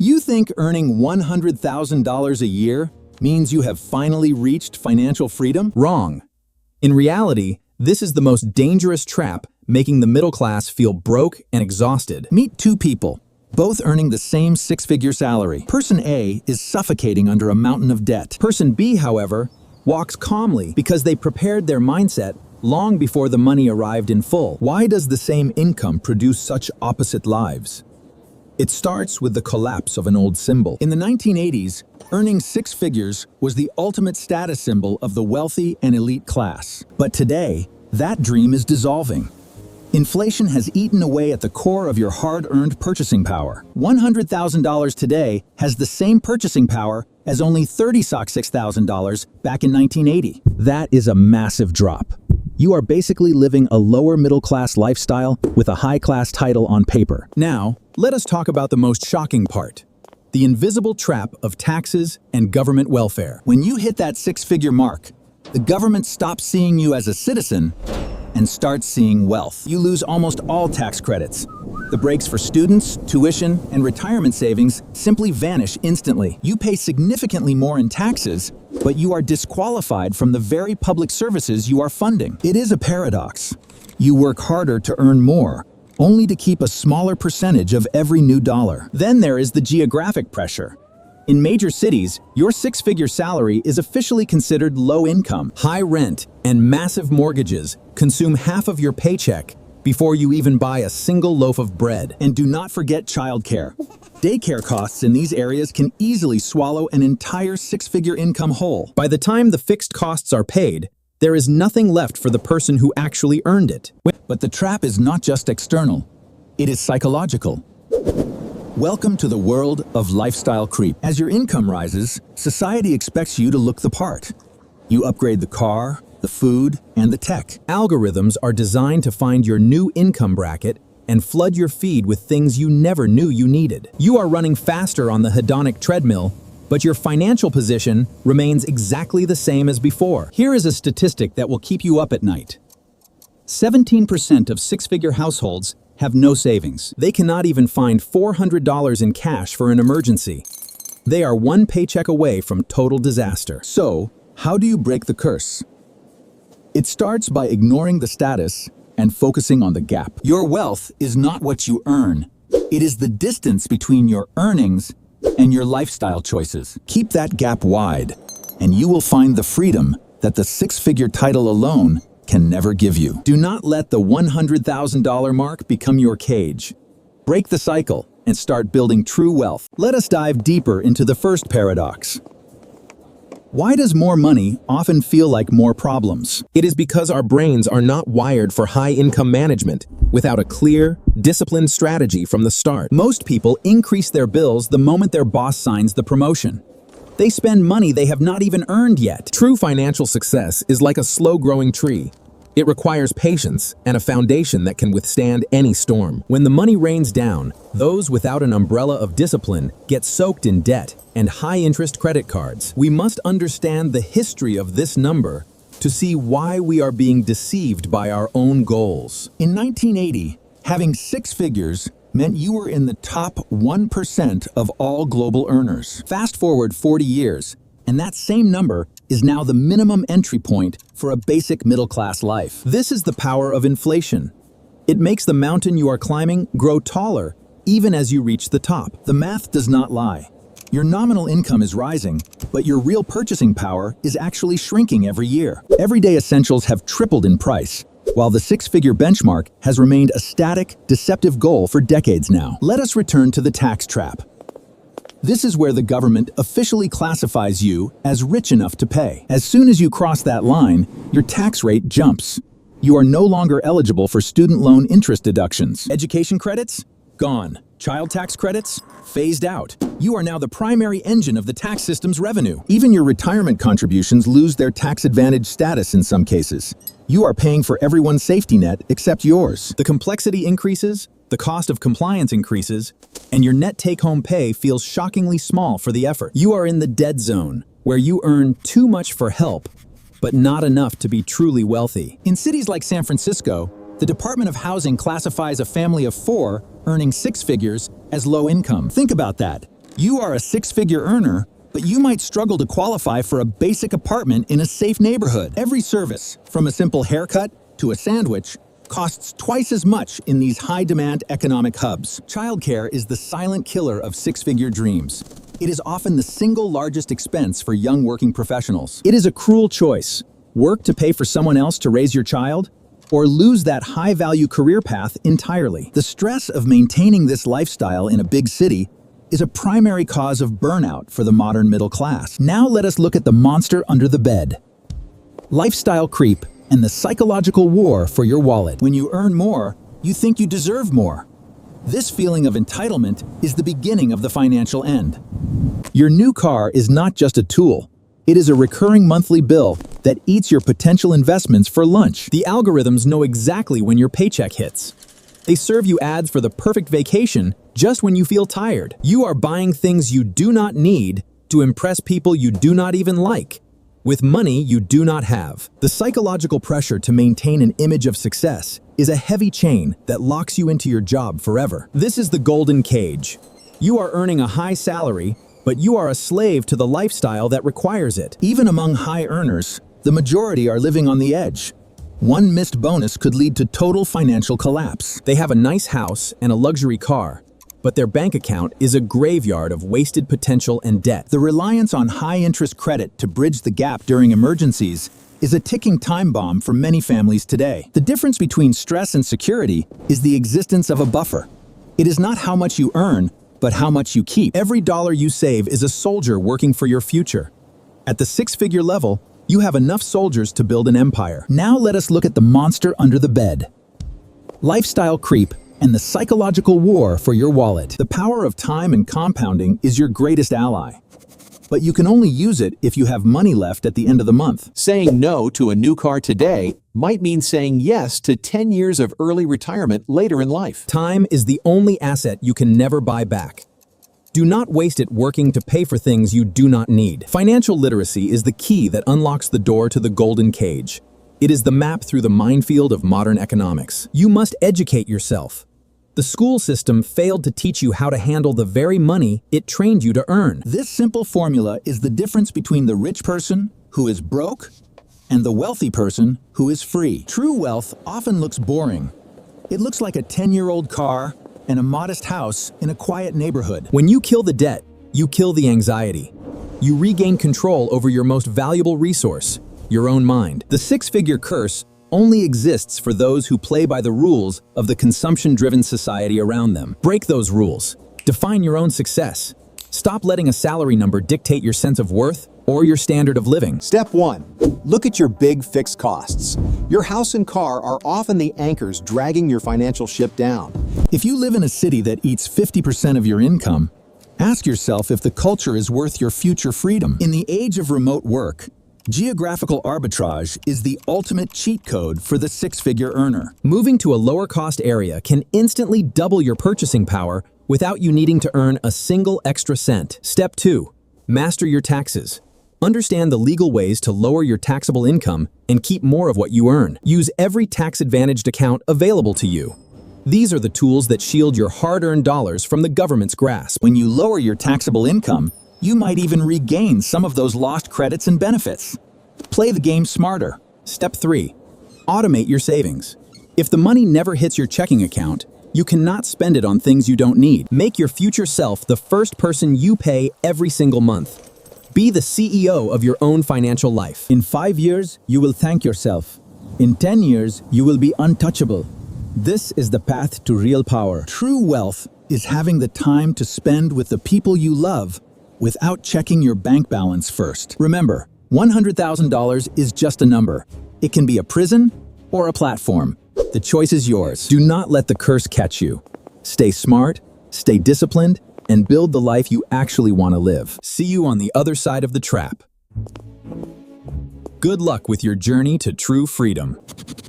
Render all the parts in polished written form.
You think earning $100,000 a year means you have finally reached financial freedom? Wrong. In reality, this is the most dangerous trap, making the middle class feel broke and exhausted. Meet two people, both earning the same six-figure salary. Person A is suffocating under a mountain of debt. Person B, however, walks calmly because they prepared their mindset long before the money arrived in full. Why does the same income produce such opposite lives? It starts with the collapse of an old symbol. In the 1980s, earning six figures was the ultimate status symbol of the wealthy and elite class. But today, that dream is dissolving. Inflation has eaten away at the core of your hard-earned purchasing power. $100,000 today has the same purchasing power as only $36,000 back in 1980. That is a massive drop. You are basically living a lower middle-class lifestyle with a high-class title on paper. Now, let us talk about the most shocking part: the invisible trap of taxes and government welfare. When you hit that six-figure mark, the government stops seeing you as a citizen and starts seeing wealth. You lose almost all tax credits. The breaks for students, tuition, and retirement savings simply vanish instantly. You pay significantly more in taxes, but you are disqualified from the very public services you are funding. It is a paradox. You work harder to earn more, only to keep a smaller percentage of every new dollar. Then there is the geographic pressure. In major cities, your six-figure salary is officially considered low income. High rent and massive mortgages consume half of your paycheck before you even buy a single loaf of bread. And do not forget childcare. Daycare costs in these areas can easily swallow an entire six-figure income whole. By the time the fixed costs are paid, there is nothing left for the person who actually earned it. But the trap is not just external, it is psychological. Welcome to the world of lifestyle creep. As your income rises, society expects you to look the part. You upgrade the car, the food, and the tech. Algorithms are designed to find your new income bracket and flood your feed with things you never knew you needed. You are running faster on the hedonic treadmill, but your financial position remains exactly the same as before. Here is a statistic that will keep you up at night. 17% of six-figure households have no savings. They cannot even find $400 in cash for an emergency. They are one paycheck away from total disaster. So, how do you break the curse? It starts by ignoring the status and focusing on the gap. Your wealth is not what you earn. It is the distance between your earnings and your lifestyle choices. Keep that gap wide, and you will find the freedom that the six-figure title alone can never give you. Do not let the $100,000 mark become your cage. Break the cycle and start building true wealth. Let us dive deeper into the first paradox. Why does more money often feel like more problems? It is because our brains are not wired for high-income management without a clear, disciplined strategy from the start. Most people increase their bills the moment their boss signs the promotion. They spend money they have not even earned yet. True financial success is like a slow-growing tree. It requires patience and a foundation that can withstand any storm. When the money rains down, those without an umbrella of discipline get soaked in debt and high-interest credit cards. We must understand the history of this number to see why we are being deceived by our own goals. In 1980, having six figures meant you were in the top 1% of all global earners. Fast forward 40 years, and that same number is now the minimum entry point for a basic middle-class life. This is the power of inflation. It makes the mountain you are climbing grow taller, even as you reach the top. The math does not lie. Your nominal income is rising, but your real purchasing power is actually shrinking every year. Everyday essentials have tripled in price, while the six-figure benchmark has remained a static, deceptive goal for decades now. Let us return to the tax trap. This is where the government officially classifies you as rich enough to pay. As soon as you cross that line, your tax rate jumps. You are no longer eligible for student loan interest deductions. Education credits? Gone. Child tax credits? Phased out. You are now the primary engine of the tax system's revenue. Even your retirement contributions lose their tax advantage status in some cases. You are paying for everyone's safety net except yours. The complexity increases, the cost of compliance increases, and your net take-home pay feels shockingly small for the effort. You are in the dead zone, where you earn too much for help, but not enough to be truly wealthy. In cities like San Francisco, the Department of Housing classifies a family of four earning six figures as low income. Think about that. You are a six-figure earner, but you might struggle to qualify for a basic apartment in a safe neighborhood. Every service, from a simple haircut to a sandwich, costs twice as much in these high-demand economic hubs. Childcare is the silent killer of six-figure dreams. It is often the single largest expense for young working professionals. It is a cruel choice. Work to pay for someone else to raise your child, or lose that high-value career path entirely. The stress of maintaining this lifestyle in a big city is a primary cause of burnout for the modern middle class. Now let us look at the monster under the bed. Lifestyle creep and the psychological war for your wallet. When you earn more, you think you deserve more. This feeling of entitlement is the beginning of the financial end. Your new car is not just a tool. It is a recurring monthly bill that eats your potential investments for lunch. The algorithms know exactly when your paycheck hits. They serve you ads for the perfect vacation just when you feel tired. You are buying things you do not need to impress people you do not even like, with money you do not have. The psychological pressure to maintain an image of success is a heavy chain that locks you into your job forever. This is the golden cage. You are earning a high salary, but you are a slave to the lifestyle that requires it. Even among high earners, the majority are living on the edge. One missed bonus could lead to total financial collapse. They have a nice house and a luxury car, but their bank account is a graveyard of wasted potential and debt. The reliance on high-interest credit to bridge the gap during emergencies is a ticking time bomb for many families today. The difference between stress and security is the existence of a buffer. It is not how much you earn, but how much you keep. Every dollar you save is a soldier working for your future. At the six-figure level, you have enough soldiers to build an empire. Now let us look at the monster under the bed. Lifestyle creep and the psychological war for your wallet. The power of time and compounding is your greatest ally. But you can only use it if you have money left at the end of the month. Saying no to a new car today might mean saying yes to 10 years of early retirement later in life. Time is the only asset you can never buy back. Do not waste it working to pay for things you do not need. Financial literacy is the key that unlocks the door to the golden cage. It is the map through the minefield of modern economics. You must educate yourself. The school system failed to teach you how to handle the very money it trained you to earn. This simple formula is the difference between the rich person, who is broke, and the wealthy person, who is free. True wealth often looks boring. It looks like a 10-year-old car and a modest house in a quiet neighborhood. When you kill the debt, you kill the anxiety. You regain control over your most valuable resource, your own mind. The six-figure curse only exists for those who play by the rules of the consumption-driven society around them. Break those rules. Define your own success. Stop letting a salary number dictate your sense of worth or your standard of living. Step 1. Look at your big fixed costs. Your house and car are often the anchors dragging your financial ship down. If you live in a city that eats 50% of your income, ask yourself if the culture is worth your future freedom. In the age of remote work, geographical arbitrage is the ultimate cheat code for the six-figure earner. Moving to a lower-cost area can instantly double your purchasing power without you needing to earn a single extra cent. Step 2. Master your taxes. Understand the legal ways to lower your taxable income and keep more of what you earn. Use every tax-advantaged account available to you. These are the tools that shield your hard-earned dollars from the government's grasp. When you lower your taxable income, you might even regain some of those lost credits and benefits. Play the game smarter. Step 3. Automate your savings. If the money never hits your checking account, you cannot spend it on things you don't need. Make your future self the first person you pay every single month. Be the CEO of your own financial life. In 5 years, you will thank yourself. In 10 years, you will be untouchable. This is the path to real power. True wealth is having the time to spend with the people you love without checking your bank balance first. Remember, $100,000 is just a number. It can be a prison or a platform. The choice is yours. Do not let the curse catch you. Stay smart, stay disciplined, and build the life you actually want to live. See you on the other side of the trap. Good luck with your journey to true freedom.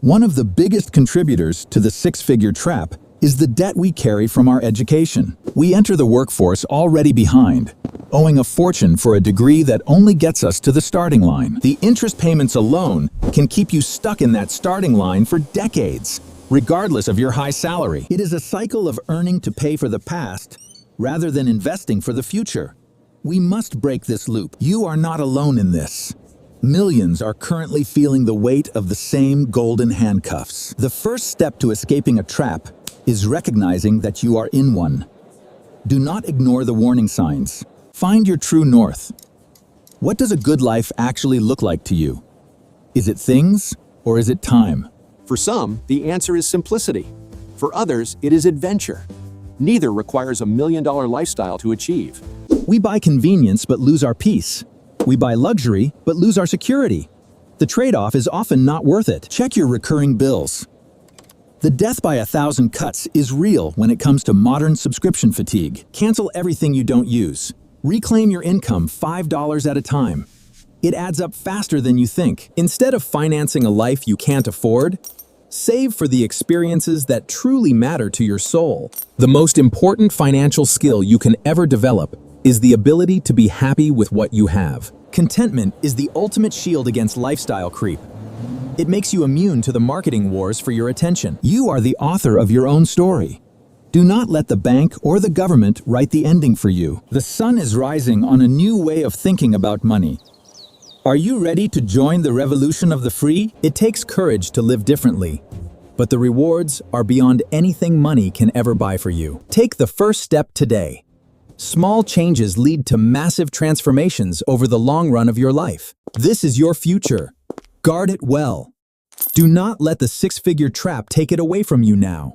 One of the biggest contributors to the six-figure trap is the debt we carry from our education. We enter the workforce already behind, owing a fortune for a degree that only gets us to the starting line. The interest payments alone can keep you stuck in that starting line for decades, regardless of your high salary. It is a cycle of earning to pay for the past rather than investing for the future. We must break this loop. You are not alone in this. Millions are currently feeling the weight of the same golden handcuffs. The first step to escaping a trap is recognizing that you are in one. Do not ignore the warning signs. Find your true north. What does a good life actually look like to you? Is it things or is it time? For some, the answer is simplicity. For others, it is adventure. Neither requires a million-dollar lifestyle to achieve. We buy convenience but lose our peace. We buy luxury but lose our security. The trade-off is often not worth it. Check your recurring bills. The death by 1,000 cuts is real when it comes to modern subscription fatigue. Cancel everything you don't use. Reclaim your income $5 at a time. It adds up faster than you think. Instead of financing a life you can't afford, save for the experiences that truly matter to your soul. The most important financial skill you can ever develop is the ability to be happy with what you have. Contentment is the ultimate shield against lifestyle creep. It makes you immune to the marketing wars for your attention. You are the author of your own story. Do not let the bank or the government write the ending for you. The sun is rising on a new way of thinking about money. Are you ready to join the revolution of the free? It takes courage to live differently, but the rewards are beyond anything money can ever buy for you. Take the first step today. Small changes lead to massive transformations over the long run of your life. This is your future. Guard it well. Do not let the six-figure trap take it away from you now.